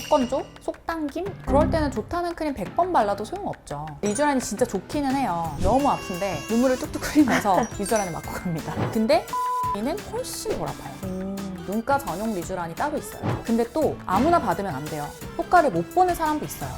속건조? 속당김? 그럴 때는 좋다는 크림 100번 발라도 소용없죠. 리쥬란이 진짜 좋기는 해요. 너무 아픈데 눈물을 뚝뚝 흘리면서 리쥬란을 맞고 갑니다. 근데 이는 훨씬 덜 아파요. 눈가 전용 리쥬란이 따로 있어요. 근데 또 아무나 받으면 안 돼요. 효과를 못 보는 사람도 있어요.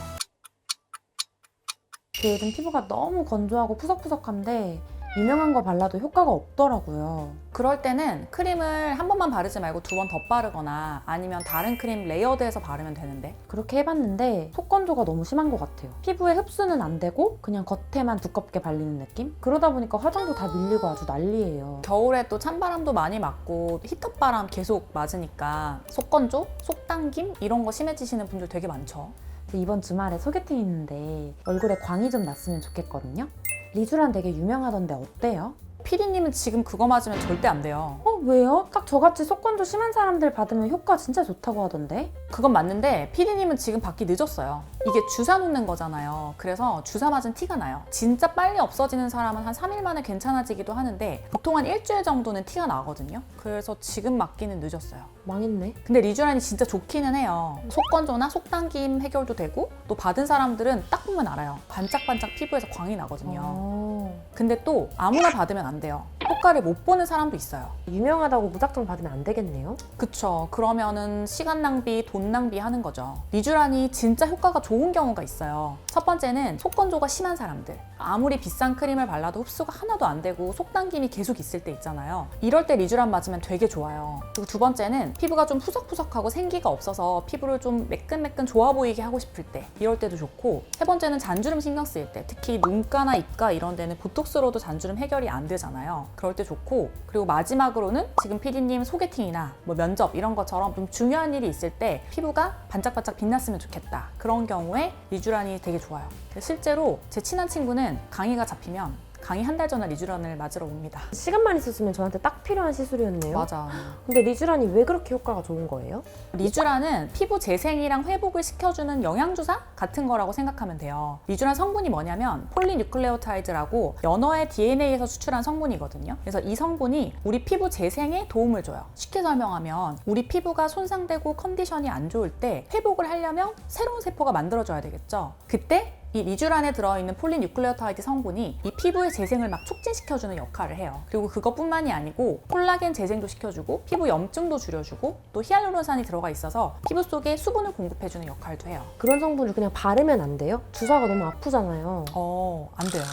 요즘 피부가 너무 건조하고 푸석푸석한데 유명한 거 발라도 효과가 없더라고요. 그럴 때는 크림을 한 번만 바르지 말고 2번 더 바르거나 아니면 다른 크림 레이어드해서 바르면 되는데, 그렇게 해봤는데 속건조가 너무 심한 것 같아요. 피부에 흡수는 안 되고 그냥 겉에만 두껍게 발리는 느낌? 그러다 보니까 화장도 다 밀리고 아주 난리예요. 겨울에 또 찬바람도 많이 맞고 히터바람 계속 맞으니까 속건조? 속당김? 이런 거 심해지시는 분들 되게 많죠. 이번 주말에 소개팅 있는데 얼굴에 광이 좀 났으면 좋겠거든요. 리쥬란 되게 유명하던데 어때요? 피디님은 지금 그거 맞으면 절대 안 돼요. 왜요? 딱 저같이 속건조 심한 사람들 받으면 효과 진짜 좋다고 하던데? 그건 맞는데 피디님은 지금 받기 늦었어요. 이게 주사 놓는 거잖아요. 그래서 주사 맞은 티가 나요. 진짜 빨리 없어지는 사람은 한 3일 만에 괜찮아지기도 하는데 보통 한 일주일 정도는 티가 나거든요. 그래서 지금 맞기는 늦었어요. 망했네. 근데 리쥬란이 진짜 좋기는 해요. 속건조나 속당김 해결도 되고, 또 받은 사람들은 딱 보면 알아요. 반짝반짝 피부에서 광이 나거든요. 근데 또 아무나 받으면 안 돼요. 효과를 못 보는 사람도 있어요. 유명하다고 무작정 받으면 안 되겠네요? 그쵸. 그러면은 시간 낭비, 돈 낭비 하는 거죠. 리쥬란이 진짜 효과가 좋은 경우가 있어요. 첫 번째는 속건조가 심한 사람들. 아무리 비싼 크림을 발라도 흡수가 하나도 안 되고 속당김이 계속 있을 때 있잖아요. 이럴 때 리쥬란 맞으면 되게 좋아요. 그리고 두 번째는 피부가 좀 푸석푸석하고 생기가 없어서 피부를 좀 매끈매끈 좋아 보이게 하고 싶을 때, 이럴 때도 좋고, 세 번째는 잔주름 신경 쓰일 때, 특히 눈가나 입가 이런 데는 보톡스로도 잔주름 해결이 안 되잖아요. 그럴 때 좋고, 그리고 마지막으로는 지금 피디님 소개팅이나 뭐 면접 이런 것처럼 좀 중요한 일이 있을 때 피부가 반짝반짝 빛났으면 좋겠다. 그런 경우에 리쥬란이 되게 좋아요. 실제로 제 친한 친구는 강의가 잡히면 강의 한 달 전에 리쥬란을 맞으러 옵니다. 시간만 있었으면 저한테 딱 필요한 시술이었네요. 맞아. 근데 리쥬란이 왜 그렇게 효과가 좋은 거예요? 리쥬란은 피부 재생이랑 회복을 시켜주는 영양주사 같은 거라고 생각하면 돼요. 리쥬란 성분이 뭐냐면 폴리뉴클레오타이드라고 연어의 DNA에서 추출한 성분이거든요. 그래서 이 성분이 우리 피부 재생에 도움을 줘요. 쉽게 설명하면 우리 피부가 손상되고 컨디션이 안 좋을 때 회복을 하려면 새로운 세포가 만들어져야 되겠죠. 그때 이 리쥬란에 들어있는 폴리뉴클레오타이드 성분이 이 피부의 재생을 막 촉진시켜주는 역할을 해요. 그리고 그것뿐만이 아니고 콜라겐 재생도 시켜주고 피부 염증도 줄여주고 또 히알루론산이 들어가 있어서 피부 속에 수분을 공급해주는 역할도 해요. 그런 성분을 그냥 바르면 안 돼요? 주사가 너무 아프잖아요. 안 돼요.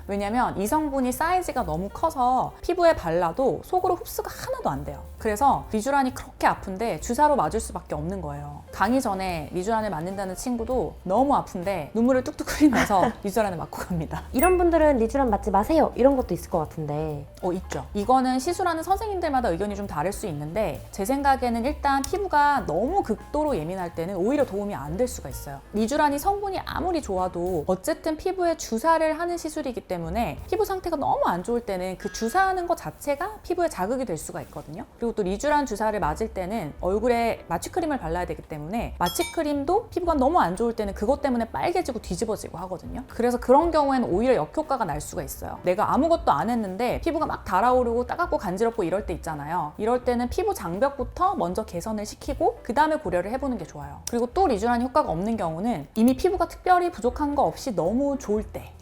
왜냐면 이 성분이 사이즈가 너무 커서 피부에 발라도 속으로 흡수가 하나도 안 돼요. 그래서 리쥬란이 그렇게 아픈데 주사로 맞을 수밖에 없는 거예요. 강의 전에 리쥬란을 맞는다는 친구도 너무 아픈데 눈물을 뚝뚝 흘리면서 리쥬란을 맞고 갑니다. 이런 분들은 리쥬란 맞지 마세요 이런 것도 있을 것 같은데. 있죠. 이거는 시술하는 선생님들마다 의견이 좀 다를 수 있는데 제 생각에는 일단 피부가 너무 극도로 예민할 때는 오히려 도움이 안 될 수가 있어요. 리쥬란이 성분이 아무리 좋아도 어쨌든 피부에 주사를 하는 시술이기 때문에 피부 상태가 너무 안 좋을 때는 그 주사하는 것 자체가 피부에 자극이 될 수가 있거든요. 그리고 또 리쥬란 주사를 맞을 때는 얼굴에 마취크림을 발라야 되기 때문에 마취크림도 피부가 너무 안 좋을 때는 그것 때문에 빨개지고 뒤집어지고 하거든요. 그래서 그런 경우에는 오히려 역효과가 날 수가 있어요. 내가 아무것도 안 했는데 피부가 막 달아오르고 따갑고 간지럽고 이럴 때 있잖아요. 이럴 때는 피부 장벽부터 먼저 개선을 시키고 그 다음에 고려를 해보는 게 좋아요. 그리고 또 리쥬란 효과가 없는 경우는 이미 피부가 특별히 부족한 거 없이 너무 좋을 때,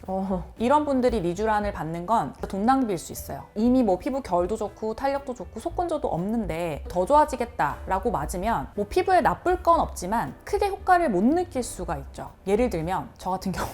이런 분들이 리쥬란을 받는 건 돈 낭비일 수 있어요. 이미 뭐 피부 결도 좋고 탄력도 좋고 속건조도 없는데 더 좋아지겠다라고 맞으면 뭐 피부에 나쁠 건 없지만 크게 효과를 못 느낄 수가 있죠. 예를 들면 저 같은 경우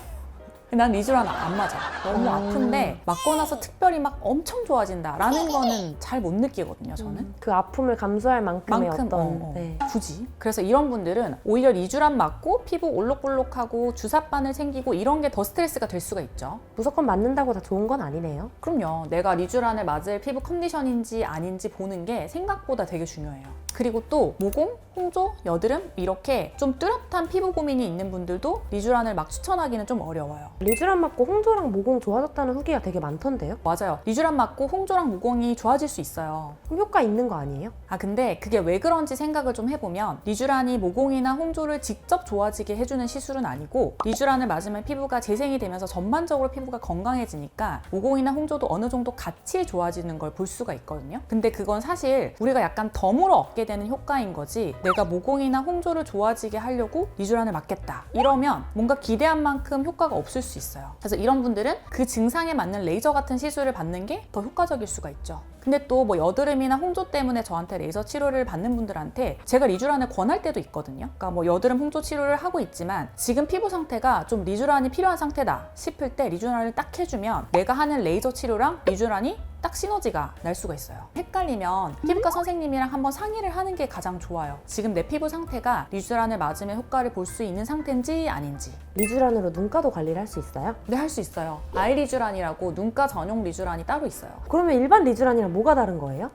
난 리쥬란 안 맞아. 너무 아픈데 맞고 나서 특별히 막 엄청 좋아진다 라는 거는 잘 못 느끼거든요, 저는. 그 아픔을 감수할 만큼의 어떤 네. 굳이. 그래서 이런 분들은 오히려 리쥬란 맞고 피부 올록볼록하고 주사바늘 생기고 이런 게 더 스트레스가 될 수가 있죠. 무조건 맞는다고 다 좋은 건 아니네요. 그럼요. 내가 리쥬란을 맞을 피부 컨디션인지 아닌지 보는 게 생각보다 되게 중요해요. 그리고 또 모공, 홍조, 여드름 이렇게 좀 뚜렷한 피부 고민이 있는 분들도 리쥬란을 막 추천하기는 좀 어려워요. 리쥬란 맞고 홍조랑 모공 좋아졌다는 후기가 되게 많던데요? 맞아요. 리쥬란 맞고 홍조랑 모공이 좋아질 수 있어요. 그럼 효과 있는 거 아니에요? 근데 그게 왜 그런지 생각을 좀 해보면 리쥬란이 모공이나 홍조를 직접 좋아지게 해주는 시술은 아니고 리쥬란을 맞으면 피부가 재생이 되면서 전반적으로 피부가 건강해지니까 모공이나 홍조도 어느 정도 같이 좋아지는 걸 볼 수가 있거든요. 근데 그건 사실 우리가 약간 덤으로 얻게 느끼게 되는 효과인 거지 내가 모공이나 홍조를 좋아지게 하려고 리쥬란을 맞겠다 이러면 뭔가 기대한 만큼 효과가 없을 수 있어요. 그래서 이런 분들은 그 증상에 맞는 레이저 같은 시술을 받는 게 더 효과적일 수가 있죠. 근데 또 뭐 여드름이나 홍조 때문에 저한테 레이저 치료를 받는 분들한테 제가 리쥬란을 권할 때도 있거든요. 그러니까 뭐 여드름 홍조 치료를 하고 있지만 지금 피부 상태가 좀 리쥬란이 필요한 상태다 싶을 때 리쥬란을 딱 해주면 내가 하는 레이저 치료랑 리쥬란이 딱 시너지가 날 수가 있어요. 헷갈리면 피부과 선생님이랑 한번 상의를 하는 게 가장 좋아요. 지금 내 피부 상태가 리쥬란을 맞으면 효과를 볼 수 있는 상태인지 아닌지. 리쥬란으로 눈가도 관리를 할 수 있어요? 네, 할 수 있어요. 아이 리쥬란이라고 눈가 전용 리쥬란이 따로 있어요. 그러면 일반 리쥬란이랑 뭐가 다른 거예요?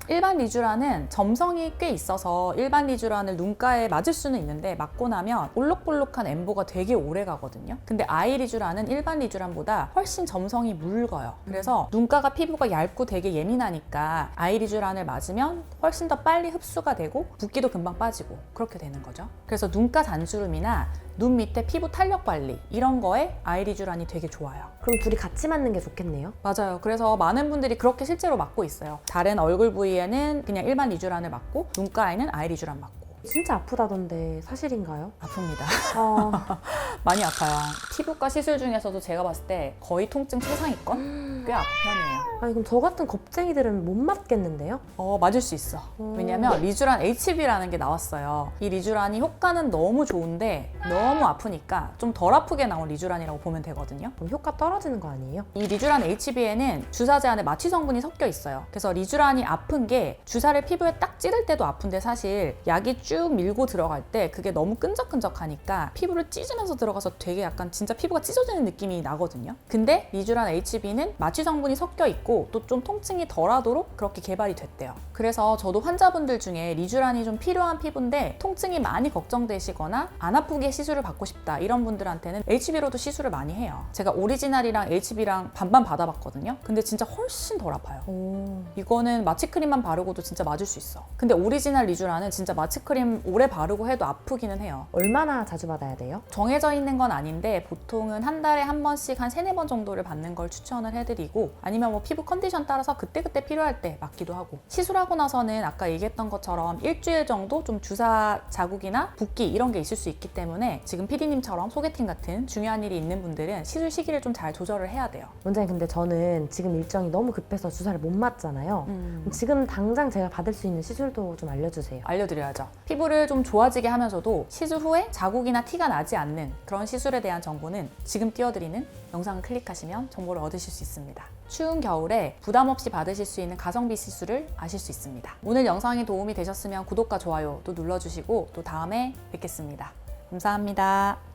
일반 리쥬란은 점성이 꽤 있어서 일반 리쥬란을 눈가에 맞을 수는 있는데 맞고 나면 볼록볼록한 엠보가 되게 오래 가거든요. 근데 아이 리쥬란은 일반 리쥬란보다 훨씬 점성이 묽어요. 그래서 눈가가 피부가 얇고 되게 예민하니까 아이 리쥬란을 맞으면 훨씬 더 빨리 흡수가 되고 붓기도 금방 빠지고 그렇게 되는 거죠. 그래서 눈가 잔주름이나 눈 밑에 피부 탄력 관리 이런 거에 아이 리쥬란이 되게 좋아요. 그럼 둘이 같이 맞는 게 좋겠네요? 맞아요. 그래서 많은 분들이 그렇게 실제로 맞고 있어요. 다른 얼굴 부위에는 그냥 일반 리쥬란을 맞고 눈가에는 아이 리쥬란 맞고. 진짜 아프다던데 사실인가요? 아픕니다. 많이 아파요. 피부과 시술 중에서도 제가 봤을 때 거의 통증 최상위권? 꽤 아픈 편이에요. 아니 그럼 저 같은 겁쟁이들은 못 맞겠는데요? 맞을 수 있어. 왜냐면 리쥬란 HB라는 게 나왔어요. 이 리쥬란이 효과는 너무 좋은데 너무 아프니까 좀 덜 아프게 나온 리쥬란이라고 보면 되거든요. 그럼 효과 떨어지는 거 아니에요? 이 리쥬란 HB에는 주사제 안에 마취 성분이 섞여 있어요. 그래서 리쥬란이 아픈 게 주사를 피부에 딱 찌를 때도 아픈데 사실 약이 쭉 밀고 들어갈 때 그게 너무 끈적끈적하니까 피부를 찢으면서 들어가서 되게 약간 진짜 피부가 찢어지는 느낌이 나거든요. 근데 리쥬란 HB는 마취 성분이 섞여 있고 또 좀 통증이 덜하도록 그렇게 개발이 됐대요. 그래서 저도 환자분들 중에 리쥬란이 좀 필요한 피부인데 통증이 많이 걱정되시거나 안 아프게 시술을 받고 싶다 이런 분들한테는 HB로도 시술을 많이 해요. 제가 오리지널이랑 HB랑 반반 받아봤거든요. 근데 진짜 훨씬 덜 아파요. 이거는 마취크림만 바르고도 진짜 맞을 수 있어. 근데 오리지널 리쥬란은 진짜 마취크림 오래 바르고 해도 아프기는 해요. 얼마나 자주 받아야 돼요? 정해져 있는 건 아닌데 보통은 한 달에 한 번씩 한 3-4번 정도를 받는 걸 추천을 해드리고 아니면 뭐 피부 컨디션 따라서 그때그때 필요할 때 맞기도 하고 시술하고 나서는 아까 얘기했던 것처럼 일주일 정도 좀 주사 자국이나 붓기 이런 게 있을 수 있기 때문에 지금 PD님처럼 소개팅 같은 중요한 일이 있는 분들은 시술 시기를 좀 잘 조절을 해야 돼요. 원장님 근데 저는 지금 일정이 너무 급해서 주사를 못 맞잖아요. 지금 당장 제가 받을 수 있는 시술도 좀 알려주세요. 알려드려야죠. 피부를 좀 좋아지게 하면서도 시술 후에 자국이나 티가 나지 않는 그런 시술에 대한 정보는 지금 띄워드리는 영상을 클릭하시면 정보를 얻으실 수 있습니다. 추운 겨울에 부담 없이 받으실 수 있는 가성비 시술을 아실 수 있습니다. 오늘 영상이 도움이 되셨으면 구독과 좋아요도 눌러주시고 또 다음에 뵙겠습니다. 감사합니다.